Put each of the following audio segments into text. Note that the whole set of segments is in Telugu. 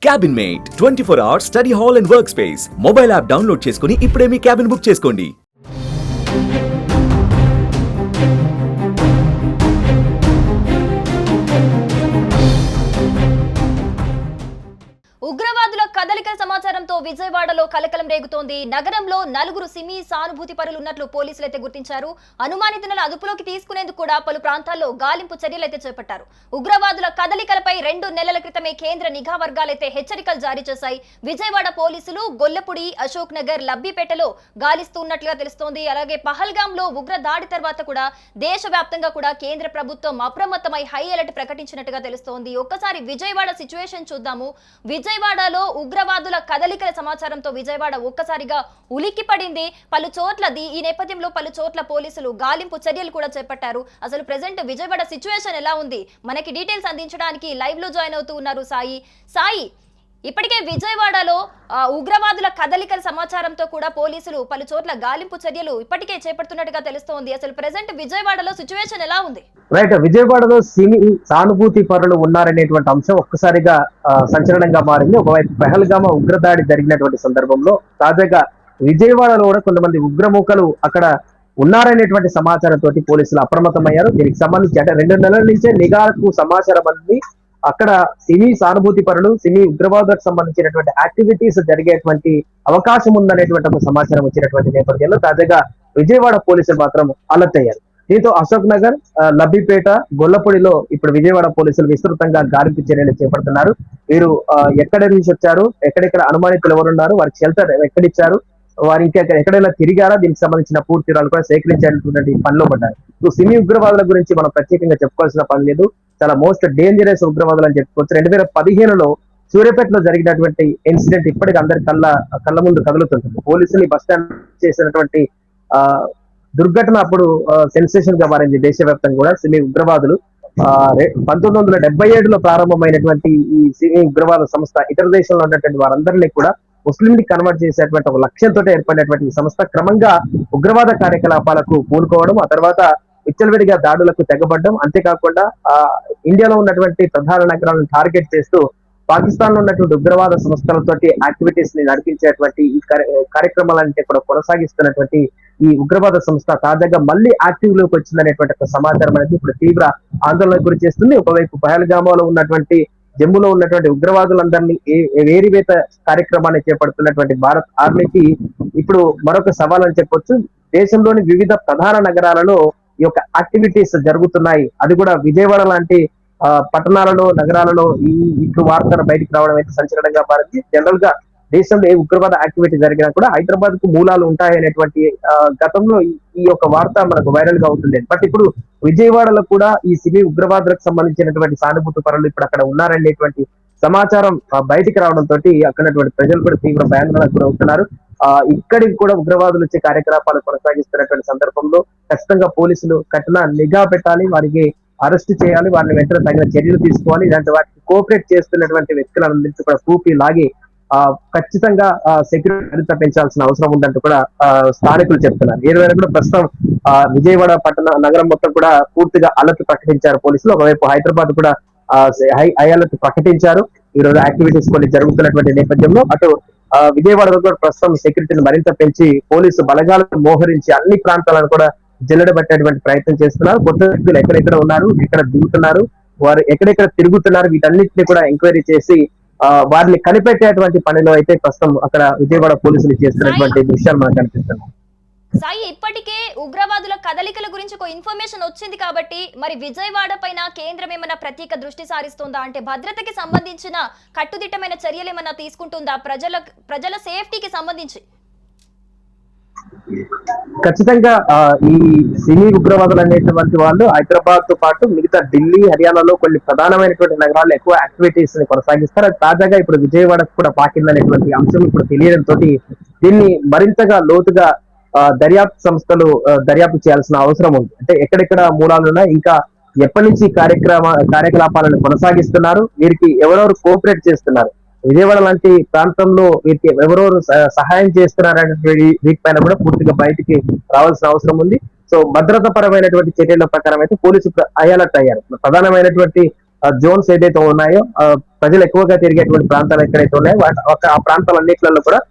Cabin mate 24 hours study hall and work space mobile app download చేసుకుని ఇప్పుడే మీ క్యాబిన్ బుక్ చేసుకోండి. ఉగ్రవాదుల కదలికల సమాచారంతో విజయవాడలో కలకలం రేగుతోంది. నగరంలో నలుగురు సిమి సానుభూతి పరులు ఉన్నట్లు పోలీసులైతే గుర్తించారు. అనుమానితులను అదుపులోకి తీసుకునేందుకు కూడా పలు ప్రాంతాల్లో గాలింపు చర్యలైతే చేపట్టారు. ఉగ్రవాదుల కదలికలపై 2 నెలల క్రితమే కేంద్ర నిఘా వర్గాలైతే హెచ్చరికలు జారీ చేశాయి. విజయవాడ పోలీసులు గొల్లపూడి, అశోక్ నగర్, లబ్బిపేటలో గాలిస్తున్నట్లుగా తెలుస్తోంది. అలాగే పహల్గాంలో ఉగ్ర దాడి తర్వాత కూడా దేశవ్యాప్తంగా కూడా కేంద్ర ప్రభుత్వం అప్రమత్తమై హై అలర్ట్ ప్రకటించినట్టుగా తెలుస్తోంది. ఒక్కసారి విజయవాడ సిచ్యువేషన్ చూద్దాము. విజయవాడలో ఉగ్రవాదుల కదలికల సమాచారంతో విజయవాడ ఒక్కసారిగా ఉలిక్కి పడింది. పలు చోట్ల ఈ నేపథ్యంలో పలు చోట్ల పోలీసులు గాలింపు చర్యలు కూడా చేపట్టారు. అసలు ప్రెజెంట్ విజయవాడ సిచ్యువేషన్ ఎలా ఉంది, మనకి డీటెయిల్స్ అందించడానికి లైవ్ లో జాయిన్ అవుతూ ఉన్నారు సాయి. ఇప్పటికే విజయవాడలో ఉగ్రవాదుల కదలికల సమాచారంతో కూడా పోలీసులు పలు చోట్ల గాలింపు చర్యలు ఇప్పటికే చేపడుతున్నట్టుగా తెలుస్తోంది. అసలు ప్రెజెంట్ విజయవాడలో సిచ్యువేషన్ ఎలా ఉంది? రైట్, విజయవాడలో సిమి సానుభూతి పరులు ఉన్నారనేటువంటి అంశం ఒక్కసారిగా సంచలనంగా మారింది. ఒకవైపు పెహల్గామా ఉగ్రదాడి జరిగినటువంటి సందర్భంలో తాజాగా విజయవాడలో కూడా కొంతమంది ఉగ్రమూకలు అక్కడ ఉన్నారనేటువంటి సమాచారంతో పోలీసులు అప్రమత్తమయ్యారు. దీనికి సంబంధించి అంటే 2 నెలల నుంచే నిఘాకు సమాచారం అంది. అక్కడ సిమి సానుభూతి పరులు, సిమి ఉగ్రవాదులకు సంబంధించినటువంటి యాక్టివిటీస్ జరిగేటువంటి అవకాశం ఉందనేటువంటి ఒక సమాచారం వచ్చినటువంటి నేపథ్యంలో తాజాగా విజయవాడ పోలీసులు మాత్రం అలర్ట్ అయ్యారు. దీంతో అశోక్ నగర్, లబ్బిపేట, గొల్లపూడిలో ఇప్పుడు విజయవాడ పోలీసులు విస్తృతంగా గాలింపు చర్యలు చేపడుతున్నారు. వీరు ఎక్కడ నుంచి వచ్చారు, ఎక్కడెక్కడ అనుమానితులు ఎవరున్నారు, వారికి షెల్టర్ ఎక్కడిచ్చారు, వారు ఇంకా ఎక్కడైనా తిరిగారా, దీనికి సంబంధించిన పూర్తి వివరాలు కూడా సేకరించేటువంటి పనిలో పడ్డారు. సిమి ఉగ్రవాదుల గురించి మనం ప్రత్యేకంగా చెప్పుకోవాల్సిన పని లేదు. చాలా మోస్ట్ డేంజరస్ ఉగ్రవాదులు అని చెప్పుకోవచ్చు. 2015లో సూర్యాపేటలో జరిగినటువంటి ఇన్సిడెంట్ ఇప్పటికీ అందరి కళ్ళ ముందు కదులుతుంటుంది. పోలీసులు బస్ స్టాండ్ చేసినటువంటి దుర్ఘటన అప్పుడు సెన్సేషన్ గా మారింది దేశవ్యాప్తంగా కూడా. సిమి ఉగ్రవాదులు 1977లో ప్రారంభమైనటువంటి ఈ సిమి ఉగ్రవాద సంస్థ ఇతర దేశంలో ఉన్నటువంటి వారందరినీ కూడా ముస్లింని కన్వర్ట్ చేసేటువంటి ఒక లక్ష్యంతో ఏర్పడినటువంటి ఈ సంస్థ క్రమంగా ఉగ్రవాద కార్యకలాపాలకు పూనుకోవడం, ఆ తర్వాత విచ్చలవిడిగా దాడులకు తెగబడ్డం, అంతేకాకుండా ఇండియాలో ఉన్నటువంటి ప్రధాన నగరాలను టార్గెట్ చేస్తూ పాకిస్తాన్ లో ఉన్నటువంటి ఉగ్రవాద సంస్థలతోటి యాక్టివిటీస్ ని నడిపించేటువంటి ఈ కార్యక్రమాలంటే కూడా కొనసాగిస్తున్నటువంటి ఈ ఉగ్రవాద సంస్థ తాజాగా మళ్ళీ యాక్టివ్ లోకి వచ్చిందనేటువంటి ఒక సమాచారం అనేది ఇప్పుడు తీవ్ర ఆందోళనకు గురి చేస్తుంది. ఒకవైపు పహల్గామాలో ఉన్నటువంటి, జమ్మూలో ఉన్నటువంటి ఉగ్రవాదులందరినీ వేరివేత కార్యక్రమాన్ని చేపడుతున్నటువంటి భారత్ ఆర్మీకి ఇప్పుడు మరొక సవాల్ అని చెప్పొచ్చు. దేశంలోని వివిధ ప్రధాన నగరాలలో ఈ యొక్క యాక్టివిటీస్ జరుగుతున్నాయి. అది కూడా విజయవాడ లాంటి పట్టణాలలో, నగరాలలో ఇట్లు వార్తలు బయటకు రావడం అయితే సంచలనంగా మారింది. జనరల్ గా దేశంలో ఏ ఉగ్రవాద యాక్టివిటీ జరిగినా కూడా హైదరాబాద్ కు మూలాలు ఉంటాయనేటువంటి గతంలో ఈ యొక్క వార్త మనకు వైరల్ గా అవుతుంది. బట్ ఇప్పుడు విజయవాడలో కూడా ఈ సిమి ఉగ్రవాదులకు సంబంధించినటువంటి సానుభూతి పరులు ఇప్పుడు అక్కడ ఉన్నారనేటువంటి సమాచారం బయటికి రావడంతో అక్కడటువంటి ప్రజలు కూడా తీవ్ర భయాందోళనకు గురవుతున్నారు. ఇక్కడికి కూడా ఉగ్రవాదులు వచ్చే కార్యకలాపాలు కొనసాగిస్తున్నటువంటి సందర్భంలో ఖచ్చితంగా పోలీసులు కఠిన నిఘా పెట్టాలి, వారికి అరెస్ట్ చేయాలి, వారిని వెంటనే తగిన చర్యలు తీసుకోవాలి. ఇలాంటి వాటికి కోఆపరేట్ చేస్తున్నటువంటి వ్యక్తులందరికీ కూడా పూర్తి లాగి ఖచ్చితంగా సెక్యూరిటీ మరింత పెంచాల్సిన అవసరం ఉందంటూ కూడా స్థానికులు చెప్తున్నారు. ఏదైనా కూడా ప్రస్తుతం విజయవాడ నగరం మొత్తం కూడా పూర్తిగా అలర్ట్ ప్రకటించారు పోలీసులు. ఒకవైపు హైదరాబాద్ కూడా హై అలర్ట్ ప్రకటించారు. ఈ రోజు యాక్టివిటీస్ కొన్ని జరుగుతున్నటువంటి నేపథ్యంలో అటు విజయవాడలో కూడా ప్రస్తుతం సెక్యూరిటీని మరింత పెంచి పోలీసు బలగాలను మోహరించి అన్ని ప్రాంతాలను కూడా జల్లెడబట్టేటువంటి ప్రయత్నం చేస్తున్నారు. కొత్త వ్యక్తులు ఎక్కడెక్కడ ఉన్నారు, ఎక్కడ దిగుతున్నారు, వారు ఎక్కడెక్కడ తిరుగుతున్నారు, వీటన్నిటిని కూడా ఎంక్వైరీ చేసి వారిని కనిపెట్టేటువంటి పనిలో అయితే ప్రస్తుతం అక్కడ విజయవాడ పోలీసులు చేస్తున్నటువంటి దృశ్యాలు మనకు కనిపిస్తున్నాయి. సాయి, ఇప్పటికే ఉగ్రవాదుల కదలికల గురించి ఒక ఇన్ఫర్మేషన్ వచ్చింది కాబట్టి మరి విజయవాడ పైన కేంద్రం ఏమైనా ప్రత్యేక దృష్టి సారిస్తుందా? అంటే భద్రతకి సంబంధించిన కట్టుదిట్టమైన చర్యలు ఏమైనా తీసుకుంటుందా ప్రజల సేఫ్టీకి సంబంధించి? ఖచ్చితంగా ఈ సిమి ఉగ్రవాదులు అనేటువంటి వాళ్ళు హైదరాబాద్ తో పాటు మిగతా ఢిల్లీ, హర్యానాలో కొన్ని ప్రధానమైనటువంటి నగరాల్లో ఎక్కువ యాక్టివిటీస్ ని కొనసాగిస్తారు. అది తాజాగా ఇప్పుడు విజయవాడకు కూడా పాకిందనేటువంటి అంశం ఇప్పుడు తెలియడంతో దీన్ని మరింతగా లోతుగా దర్యాప్తు సంస్థలు దర్యాప్తు చేయాల్సిన అవసరం ఉంది. అంటే ఎక్కడెక్కడ మూలాలున్నా, ఇంకా ఎప్పటి నుంచి కార్యకలాపాలను కొనసాగిస్తున్నారు, వీరికి ఎవరెవరు కోఆపరేట్ చేస్తున్నారు, విజయవాడ లాంటి ప్రాంతంలో వీరికి ఎవరెవరు సహాయం చేస్తున్నారనే వీటిపైన కూడా పూర్తిగా బయటికి రావాల్సిన అవసరం ఉంది. సో భద్రతా పరమైనటువంటి చర్యల ప్రకారం అయితే పోలీసులు అలర్ట్ అయ్యారు. ప్రధానమైనటువంటి జోన్స్ ఏదైతే ఉన్నాయో ప్రజలు ఎక్కువగా తిరిగేటువంటి ప్రాంతాలు ఎక్కడైతే ఉన్నాయో ఆ ప్రాంతాలన్నింటిలో కూడా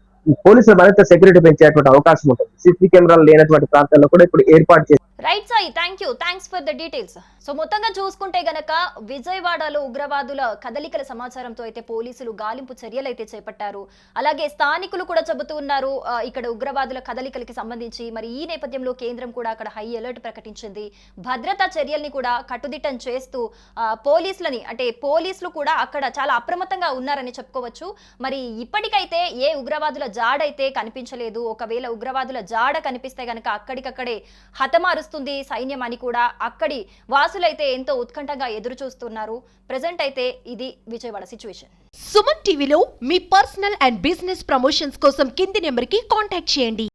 పోలీసులు మరింత సెక్యూరిటీ పెంచేటువంటి అవకాశం ఉంటుంది. సీసీ కెమెరాలు లేనటువంటి ప్రాంతాల్లో కూడా ఇప్పుడు ఏర్పాటు చేసి right Sai, thanks for the details. So మొత్తంగా చూసుకుంటే గనక విజయవాడలో ఉగ్రవాదుల కదలికల సమాచారంతో అయితే పోలీసులు గాలింపు చర్యలు అయితే చేపట్టారు. అలాగే స్థానికులు కూడా చెబుతూ ఉన్నారు ఇక్కడ ఉగ్రవాదుల కదలికలకి సంబంధించి. మరి ఈ నేపథ్యంలో కేంద్రం కూడా అక్కడ హై అలర్ట్ ప్రకటించింది. భద్రతా చర్యల్ని కూడా కట్టుదిట్టం చేస్తూ పోలీసులు కూడా అక్కడ చాలా అప్రమత్తంగా ఉన్నారని చెప్పుకోవచ్చు. మరి ఇప్పటికైతే ఏ ఉగ్రవాదుల జాడైతే కనిపించలేదు. ఒకవేళ ఉగ్రవాదుల జాడ కనిపిస్తే గనక అక్కడికక్కడే హతమారుస్తుంది సైన్యం అని కూడా అక్కడి వాసులైతే ఎంతో ఉత్కంఠగా ఎదురు చూస్తున్నారు. ప్రెజెంట్ అయితే ఇది విజయవాడ సిచ్యువేషన్. సుమన్ టీవీలో మీ పర్సనల్ అండ్ బిజినెస్ ప్రమోషన్స్ కోసం కింది నెంబర్కి కాంటాక్ట్ చేయండి.